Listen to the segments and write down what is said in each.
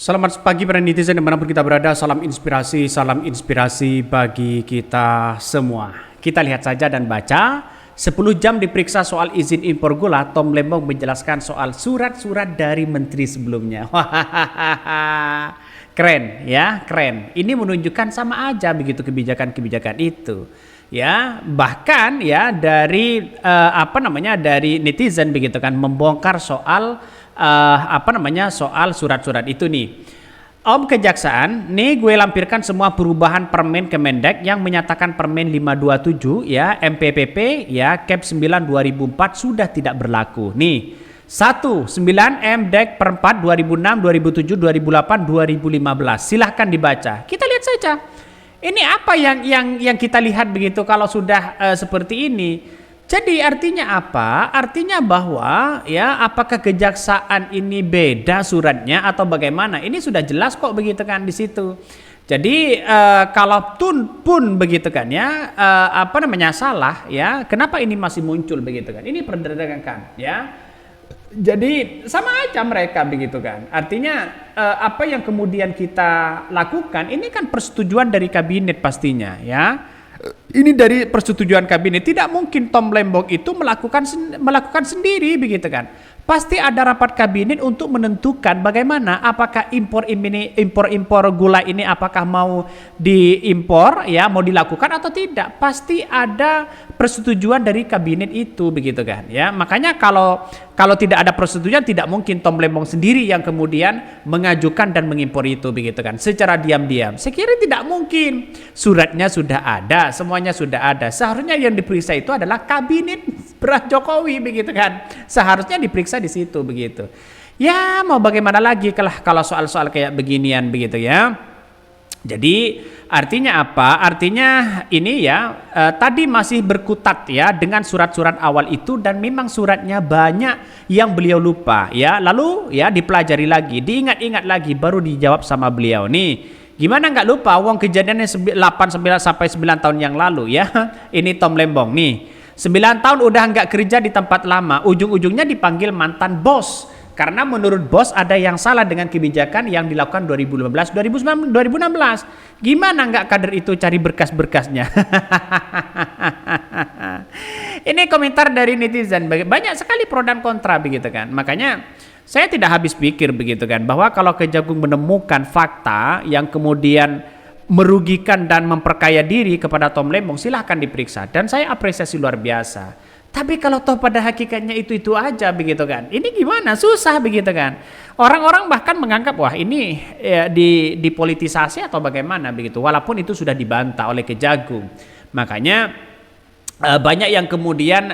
Selamat pagi para netizen dimanapun kita berada, salam inspirasi bagi kita semua. Kita lihat saja dan baca, 10 jam diperiksa soal izin impor gula, Tom Lembong menjelaskan soal surat-surat dari menteri sebelumnya. Keren ya, keren. Ini menunjukkan sama aja begitu kebijakan-kebijakan itu. Ya, bahkan ya dari dari netizen begitu kan membongkar soal soal surat-surat itu nih. Om Kejaksaan, nih gue lampirkan semua perubahan Permen Kemendek yang menyatakan Permen 527 ya MPPP ya Cap 9 2004 sudah tidak berlaku. Nih, 1. 9 MDek per 4 2006, 2007, 2008, 2015. Silahkan dibaca. Kita lihat saja. Ini apa yang kita lihat begitu kalau sudah seperti ini. Jadi artinya apa? Artinya bahwa ya apakah kejaksaan ini beda suratnya atau bagaimana? Ini sudah jelas kok begitu kan di situ. Jadi kalau pun begitu kan ya salah ya, kenapa ini masih muncul begitu kan? Ini perdagangan ya. Jadi sama aja mereka begitu kan. Artinya apa yang kemudian kita lakukan ini kan persetujuan dari kabinet pastinya ya. Ini dari persetujuan kabinet, tidak mungkin Tom Lembong itu melakukan sendiri begitu kan. Pasti ada rapat kabinet untuk menentukan bagaimana apakah impor gula ini apakah mau diimpor ya, mau dilakukan atau tidak. Pasti ada persetujuan dari kabinet itu begitu kan ya. Makanya kalau tidak ada persetujuan tidak mungkin Tom Lembong sendiri yang kemudian mengajukan dan mengimpor itu begitu kan secara diam-diam. Saya kira tidak mungkin. Suratnya sudah ada, semuanya sudah ada. Seharusnya yang diperiksa itu adalah kabinet Jokowi begitu kan. Seharusnya diperiksa di situ begitu. Ya mau bagaimana lagi kalau soal-soal kayak beginian begitu ya. Jadi artinya apa? Artinya ini ya tadi masih berkutat ya dengan surat-surat awal itu dan memang suratnya banyak yang beliau lupa ya. Lalu ya dipelajari lagi, diingat-ingat lagi baru dijawab sama beliau nih. Gimana nggak lupa? Wong kejadiannya 8 sampai 9 tahun yang lalu ya. Ini Tom Lembong nih. 9 tahun udah nggak kerja di tempat lama, ujung-ujungnya dipanggil mantan bos. Karena menurut bos ada yang salah dengan kebijakan yang dilakukan 2015, 2016. Gimana nggak kader itu cari berkas-berkasnya? Ini komentar dari netizen, banyak sekali pro dan kontra begitu kan. Makanya saya tidak habis pikir begitu kan, bahwa kalau Kejagung menemukan fakta yang kemudian merugikan dan memperkaya diri kepada Tom Lembong, silahkan diperiksa dan saya apresiasi luar biasa. Tapi kalau toh pada hakikatnya itu aja begitu kan, ini gimana? Susah begitu kan. Orang-orang bahkan menganggap wah ini ya, dipolitisasi atau bagaimana begitu, walaupun itu sudah dibantah oleh Kejagung. Makanya banyak yang kemudian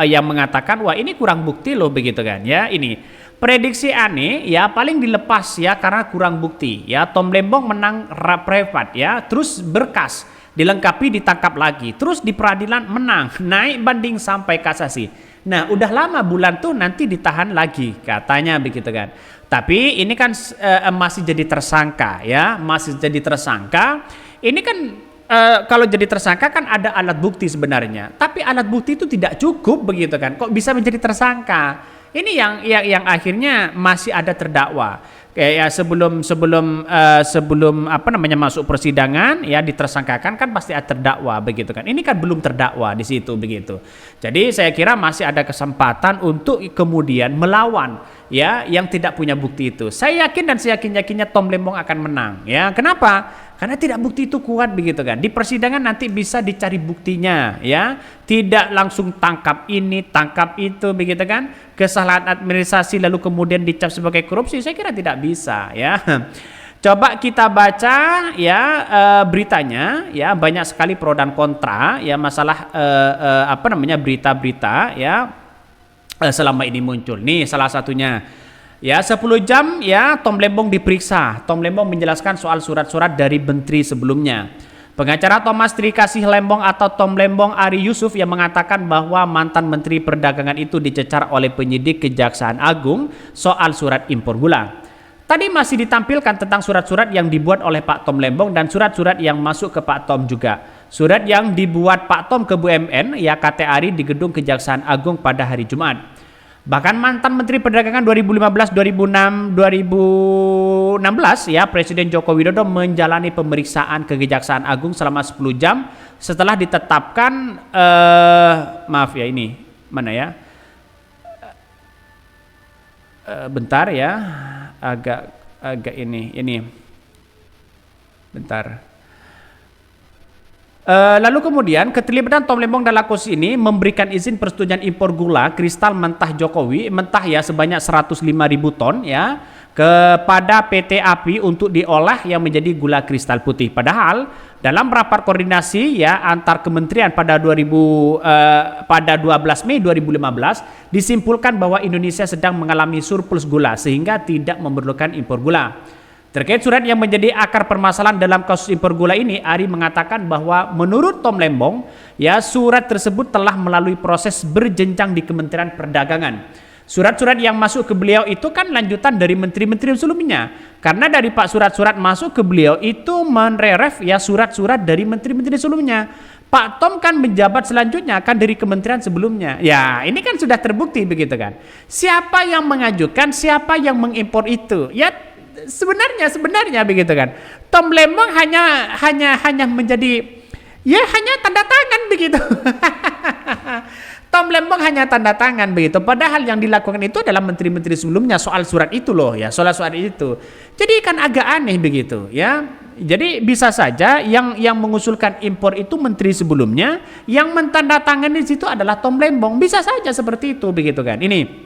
yang mengatakan wah ini kurang bukti loh begitu kan ya. Ini prediksi aneh ya paling dilepas ya karena kurang bukti ya. Tom Lembong menang privat ya, terus berkas dilengkapi ditangkap lagi, terus di peradilan menang, naik banding sampai kasasi. Nah udah lama bulan tuh nanti ditahan lagi katanya begitu kan. Tapi ini kan masih jadi tersangka ya, masih jadi tersangka. Ini kan kalau jadi tersangka kan ada alat bukti sebenarnya, tapi alat bukti itu tidak cukup begitu kan. Kok bisa menjadi tersangka? Ini yang akhirnya masih ada terdakwa. Kayak ya sebelum masuk persidangan ya ditersangkakan kan pasti ada terdakwa begitu kan. Ini kan belum terdakwa di situ begitu. Jadi saya kira masih ada kesempatan untuk kemudian melawan ya yang tidak punya bukti itu. Saya yakin dan saya yakinnya Tom Lembong akan menang ya. Kenapa? Karena tidak bukti itu kuat begitu kan. Di persidangan nanti bisa dicari buktinya ya. Tidak langsung tangkap ini, tangkap itu begitu kan. Kesalahan administrasi lalu kemudian dicap sebagai korupsi, saya kira tidak bisa ya. Coba kita baca ya beritanya ya, banyak sekali pro dan kontra ya masalah berita-berita ya selama ini muncul. Nih salah satunya. Ya 10 jam ya Tom Lembong diperiksa. Tom Lembong menjelaskan soal surat-surat dari menteri sebelumnya. Pengacara Thomas Trikasih Lembong atau Tom Lembong Ari Yusuf yang mengatakan bahwa mantan menteri perdagangan itu dicecar oleh penyidik Kejaksaan Agung soal surat impor gula. Tadi masih ditampilkan tentang surat-surat yang dibuat oleh Pak Tom Lembong dan surat-surat yang masuk ke Pak Tom juga. Surat yang dibuat Pak Tom ke BUMN ya KT Ari di gedung Kejaksaan Agung pada hari Jumat. Bahkan mantan Menteri Perdagangan 2015, 2006, 2016 ya, Presiden Joko Widodo menjalani pemeriksaan ke Kejaksaan Agung selama 10 jam setelah ditetapkan maaf ya, ini mana ya? Bentar ya. Agak ini. Bentar. Lalu kemudian keterlibatan Tom Lembong dalam kasus ini memberikan izin persetujuan impor gula kristal mentah Jokowi, mentah ya, sebanyak 105.000 ton ya, kepada PT API untuk diolah yang menjadi gula kristal putih. Padahal dalam rapat koordinasi ya antar kementerian pada 12 Mei 2015 disimpulkan bahwa Indonesia sedang mengalami surplus gula sehingga tidak memerlukan impor gula. Terkait surat yang menjadi akar permasalahan dalam kasus impor gula ini, Ari mengatakan bahwa menurut Tom Lembong, ya surat tersebut telah melalui proses berjenjang di Kementerian Perdagangan. Surat-surat yang masuk ke beliau itu kan lanjutan dari menteri-menteri sebelumnya. Karena dari Pak surat-surat masuk ke beliau itu meneref ya surat-surat dari menteri-menteri sebelumnya. Pak Tom kan menjabat selanjutnya kan dari kementerian sebelumnya. Ya, ini kan sudah terbukti begitu kan. Siapa yang mengajukan, siapa yang mengimpor itu? Ya sebenarnya begitu kan. Tom Lembong hanya menjadi ya hanya tanda tangan begitu. Tom Lembong hanya tanda tangan begitu. Padahal yang dilakukan itu adalah menteri-menteri sebelumnya soal surat itu loh ya, soal surat itu. Jadi kan agak aneh begitu ya. Jadi bisa saja yang mengusulkan impor itu menteri sebelumnya, yang mentandatangani di situ adalah Tom Lembong. Bisa saja seperti itu begitu kan. Ini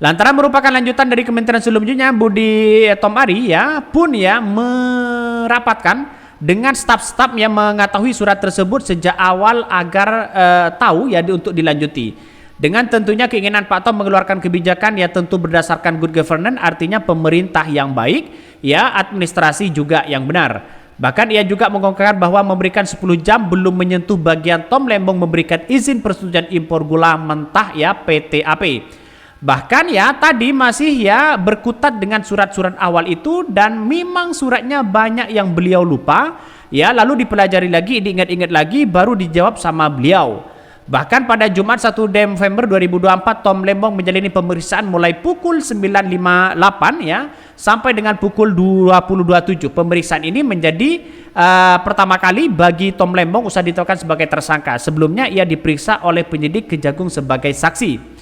lantaran merupakan lanjutan dari kementerian sebelumnya, Budi Tom Ari ya pun ya merapatkan dengan staf-staf yang mengetahui surat tersebut sejak awal agar tahu ya untuk dilanjuti. Dengan tentunya keinginan Pak Tom mengeluarkan kebijakan ya tentu berdasarkan good governance, artinya pemerintah yang baik ya, administrasi juga yang benar. Bahkan ia juga mengungkapkan bahwa memberikan 10 jam belum menyentuh bagian Tom Lembong memberikan izin persetujuan impor gula mentah ya PT AP. Bahkan ya tadi masih ya berkutat dengan surat-surat awal itu dan memang suratnya banyak yang beliau lupa ya, lalu dipelajari lagi, diingat-ingat lagi baru dijawab sama beliau. Bahkan pada Jumat 1 Desember 2024 Tom Lembong menjalani pemeriksaan mulai pukul 9.58 ya sampai dengan pukul 20.27. Pemeriksaan ini menjadi pertama kali bagi Tom Lembong usai ditetapkan sebagai tersangka. Sebelumnya ia diperiksa oleh penyidik Kejagung sebagai saksi.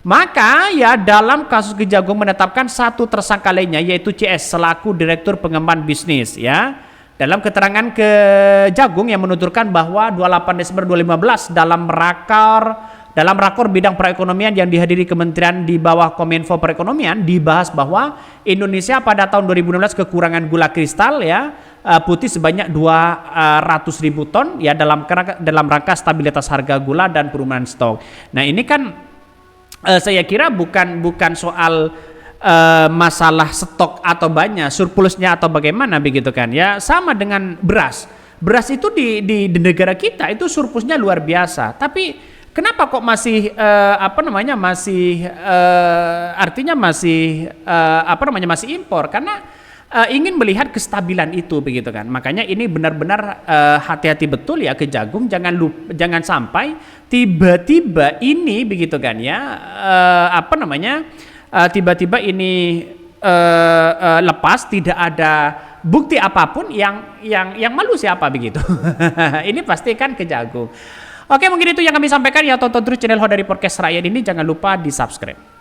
Maka ya dalam kasus Kejagung menetapkan satu tersangka lainnya yaitu CS selaku Direktur Pengembangan Bisnis ya. Dalam keterangan Kejagung yang menuturkan bahwa 28 Desember 2015 dalam rakor bidang perekonomian yang dihadiri kementerian di bawah Kominfo Perekonomian dibahas bahwa Indonesia pada tahun 2016 kekurangan gula kristal ya putih sebanyak 200.000 ton ya dalam rangka stabilitas harga gula dan perumahan stok. Nah, ini kan saya kira bukan soal masalah stok atau banyak surplusnya atau bagaimana begitu kan ya, sama dengan beras itu di negara kita itu surplusnya luar biasa, tapi kenapa kok masih masih impor? Karena ingin melihat kestabilan itu begitu kan. Makanya ini benar-benar hati-hati betul ya Kejagung, jangan sampai tiba-tiba ini begitu kan ya tiba-tiba ini lepas tidak ada bukti apapun, yang malu siapa begitu. Ini pasti kan Kejagung. Oke, mungkin itu yang kami sampaikan ya. Tonton terus channel Ho dari Podcast Rakyat ini, jangan lupa di subscribe.